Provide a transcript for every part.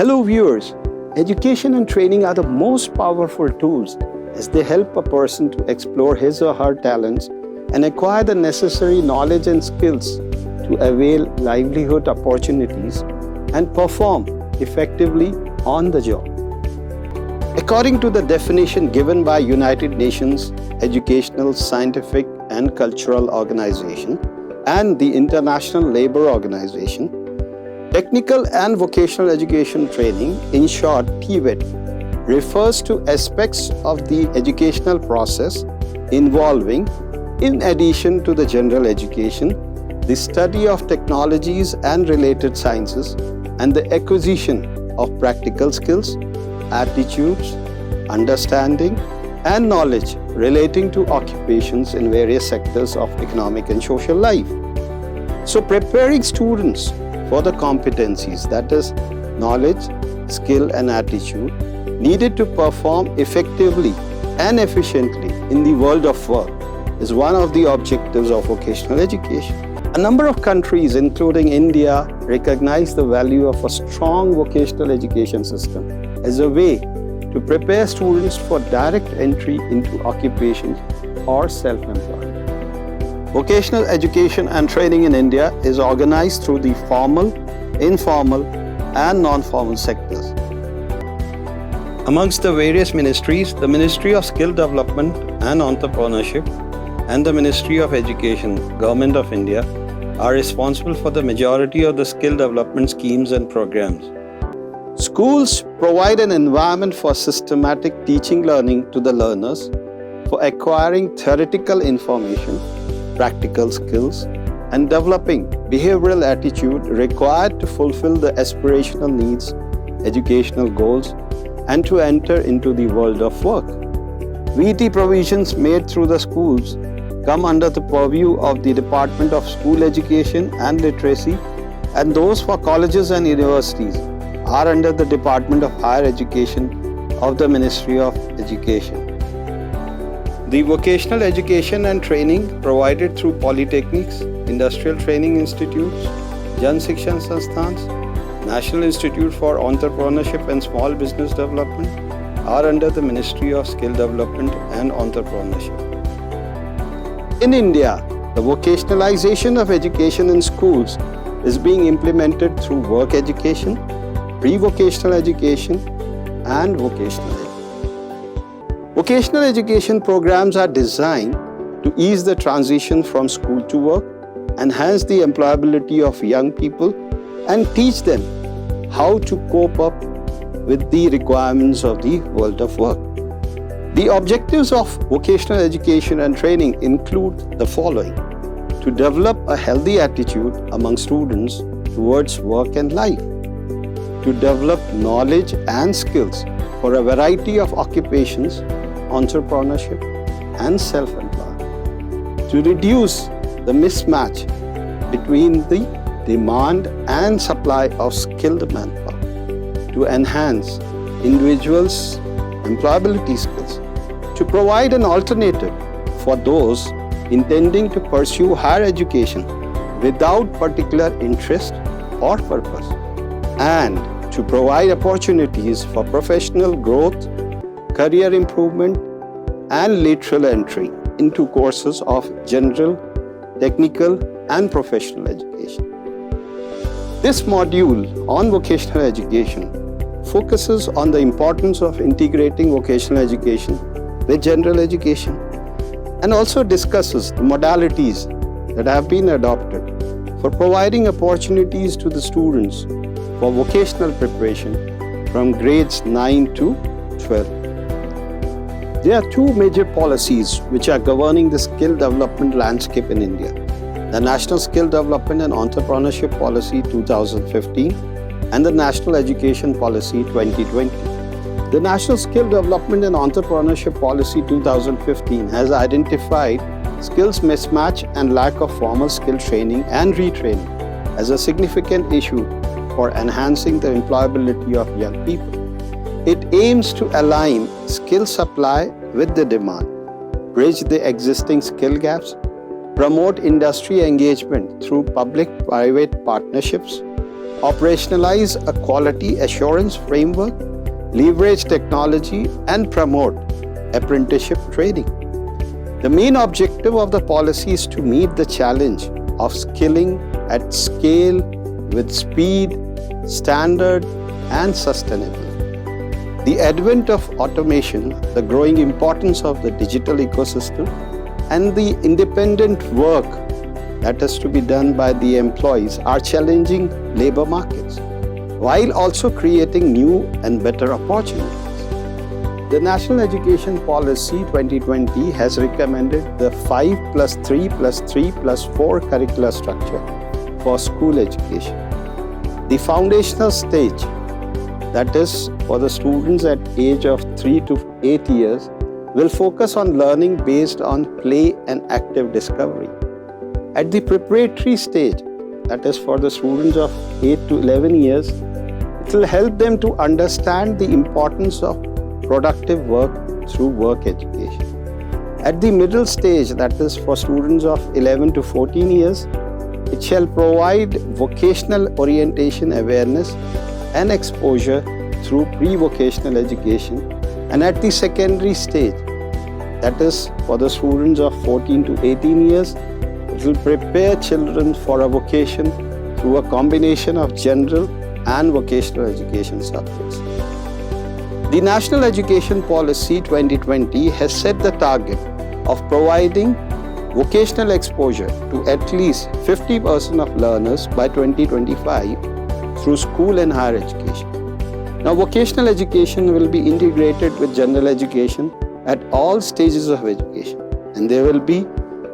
Hello viewers, education and training are the most powerful tools as they help a person to explore his or her talents and acquire the necessary knowledge and skills to avail livelihood opportunities and perform effectively on the job. According to the definition given by United Nations Educational, Scientific and Cultural Organization and the International Labour Organization, technical and vocational education training, in short TVET, refers to aspects of the educational process involving, in addition to the general education, the study of technologies and related sciences and the acquisition of practical skills, attitudes, understanding and knowledge relating to occupations in various sectors of economic and social life. So preparing students for the competencies, that is knowledge, skill and attitude needed to perform effectively and efficiently in the world of work is one of the objectives of vocational education. A number of countries, including India, recognize the value of a strong vocational education system as a way to prepare students for direct entry into occupations or self-employment. Vocational education and training in India is organized through the formal, informal and non-formal sectors. Amongst the various ministries, the Ministry of Skill Development and Entrepreneurship and the Ministry of Education, Government of India, are responsible for the majority of the skill development schemes and programs. Schools provide an environment for systematic teaching learning to the learners, for acquiring theoretical information, practical skills, and developing behavioral attitude required to fulfill the aspirational needs, educational goals, and to enter into the world of work. VET provisions made through the schools come under the purview of the Department of School Education and Literacy, and those for colleges and universities are under the Department of Higher Education of the Ministry of Education. The vocational education and training provided through polytechnics, industrial training institutes, Jan Shikshan Sansthans, National Institute for Entrepreneurship and Small Business Development are under the Ministry of Skill Development and Entrepreneurship. In India, the vocationalization of education in schools is being implemented through work education, pre-vocational education, and vocational education. Vocational education programs are designed to ease the transition from school to work, enhance the employability of young people, and teach them how to cope up with the requirements of the world of work. The objectives of vocational education and training include the following: to develop a healthy attitude among students towards work and life, to develop knowledge and skills for a variety of occupations, entrepreneurship and self-employment, to reduce the mismatch between the demand and supply of skilled manpower, to enhance individuals' employability skills, to provide an alternative for those intending to pursue higher education without particular interest or purpose, and to provide opportunities for professional growth, career improvement, and lateral entry into courses of general, technical, and professional education. This module on vocational education focuses on the importance of integrating vocational education with general education and also discusses the modalities that have been adopted for providing opportunities to the students for vocational preparation from grades 9 to 12. There are two major policies which are governing the skill development landscape in India: the National Skill Development and Entrepreneurship Policy 2015 and the National Education Policy 2020. The National Skill Development and Entrepreneurship Policy 2015 has identified skills mismatch and lack of formal skill training and retraining as a significant issue for enhancing the employability of young people. It aims to align skill supply with the demand, bridge the existing skill gaps, promote industry engagement through public-private partnerships, operationalize a quality assurance framework, leverage technology, and promote apprenticeship training. The main objective of the policy is to meet the challenge of skilling at scale with speed, standard, and sustainability. The advent of automation, the growing importance of the digital ecosystem, and the independent work that has to be done by the employees are challenging labor markets, while also creating new and better opportunities. The National Education Policy 2020 has recommended the 5+3+3+4 curricular structure for school education. The foundational stage, that is for the students at age of 3 to 8 years, will focus on learning based on play and active discovery. At the preparatory stage, that is for the students of 8 to 11 years, it will help them to understand the importance of productive work through work education. At the middle stage, that is for students of 11 to 14 years, it shall provide vocational orientation awareness and exposure through pre-vocational education. And at the secondary stage, that is for the students of 14 to 18 years, it will prepare children for a vocation through a combination of general and vocational education subjects. The National Education Policy 2020 has set the target of providing vocational exposure to at least 50% of learners by 2025 through school and higher education. Now, vocational education will be integrated with general education at all stages of education, and there will be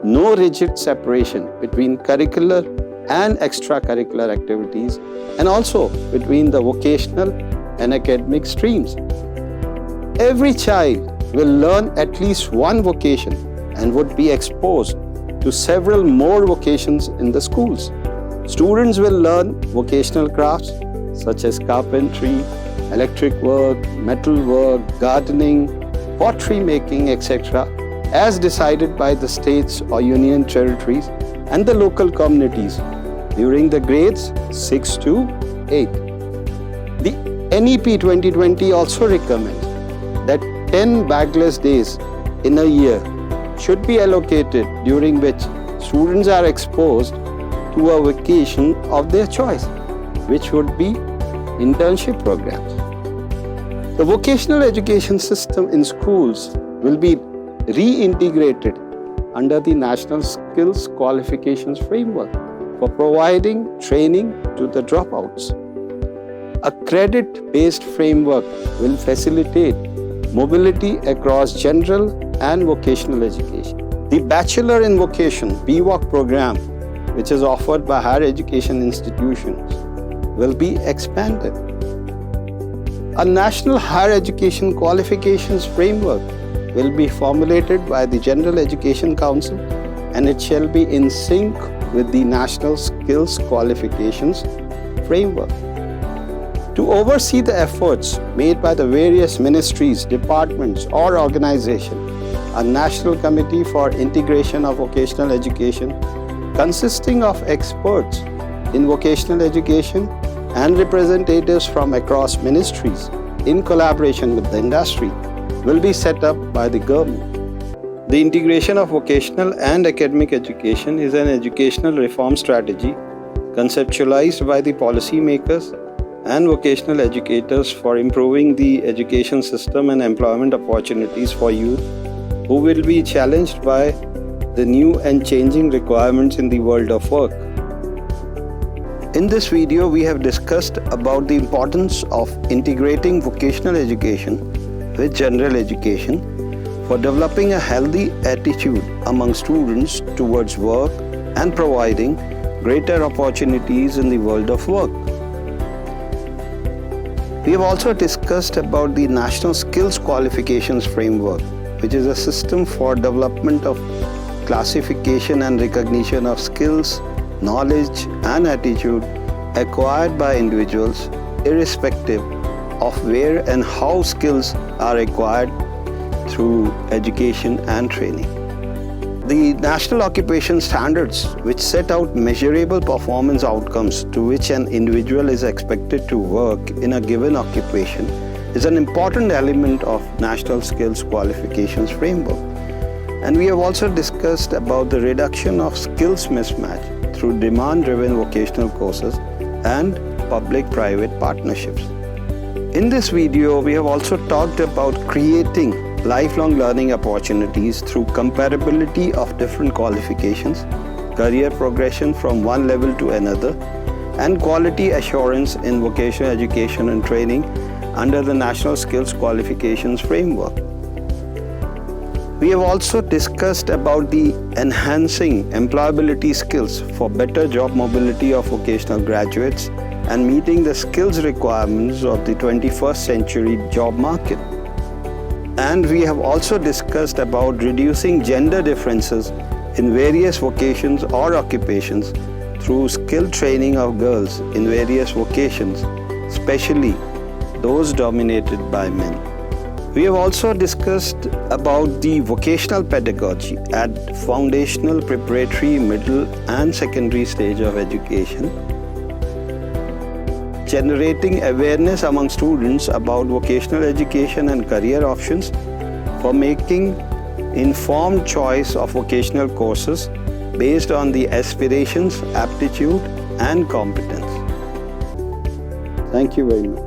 no rigid separation between curricular and extracurricular activities, and also between the vocational and academic streams. Every child will learn at least one vocation and would be exposed to several more vocations in the schools. Students will learn vocational crafts such as carpentry, electric work, metal work, gardening, pottery making, etc., as decided by the states or union territories and the local communities during the grades 6 to 8. The NEP 2020 also recommends that 10 bagless days in a year should be allocated during which students are exposed to a vocation of their choice, which would be internship programs. The vocational education system in schools will be reintegrated under the National Skills Qualifications Framework for providing training to the dropouts. A credit-based framework will facilitate mobility across general and vocational education. The Bachelor in Vocation BVOC program, which is offered by higher education institutions, will be expanded. A National Higher Education Qualifications Framework will be formulated by the General Education Council, and it shall be in sync with the National Skills Qualifications Framework. To oversee the efforts made by the various ministries, departments, or organizations, a National Committee for Integration of Vocational Education, consisting of experts in vocational education and representatives from across ministries in collaboration with the industry, will be set up by the government. The integration of vocational and academic education is an educational reform strategy conceptualized by the policymakers and vocational educators for improving the education system and employment opportunities for youth who will be challenged by the new and changing requirements in the world of work. In this video, we have discussed about the importance of integrating vocational education with general education for developing a healthy attitude among students towards work and providing greater opportunities in the world of work. We have also discussed about the National Skills Qualifications Framework, which is a system for development of classification and recognition of skills, knowledge, and attitude acquired by individuals, irrespective of where and how skills are acquired through education and training. The National Occupation Standards, which set out measurable performance outcomes to which an individual is expected to work in a given occupation, is an important element of National Skills Qualifications Framework. And we have also discussed about the reduction of skills mismatch through demand-driven vocational courses and public-private partnerships. In this video, we have also talked about creating lifelong learning opportunities through comparability of different qualifications, career progression from one level to another, and quality assurance in vocational education and training under the National Skills Qualifications Framework. We have also discussed about the enhancing employability skills for better job mobility of vocational graduates and meeting the skills requirements of the 21st century job market. And we have also discussed about reducing gender differences in various vocations or occupations through skill training of girls in various vocations, especially those dominated by men. We have also discussed about the vocational pedagogy at foundational, preparatory, middle and secondary stage of education, generating awareness among students about vocational education and career options for making informed choice of vocational courses based on the aspirations, aptitude and competence. Thank you very much.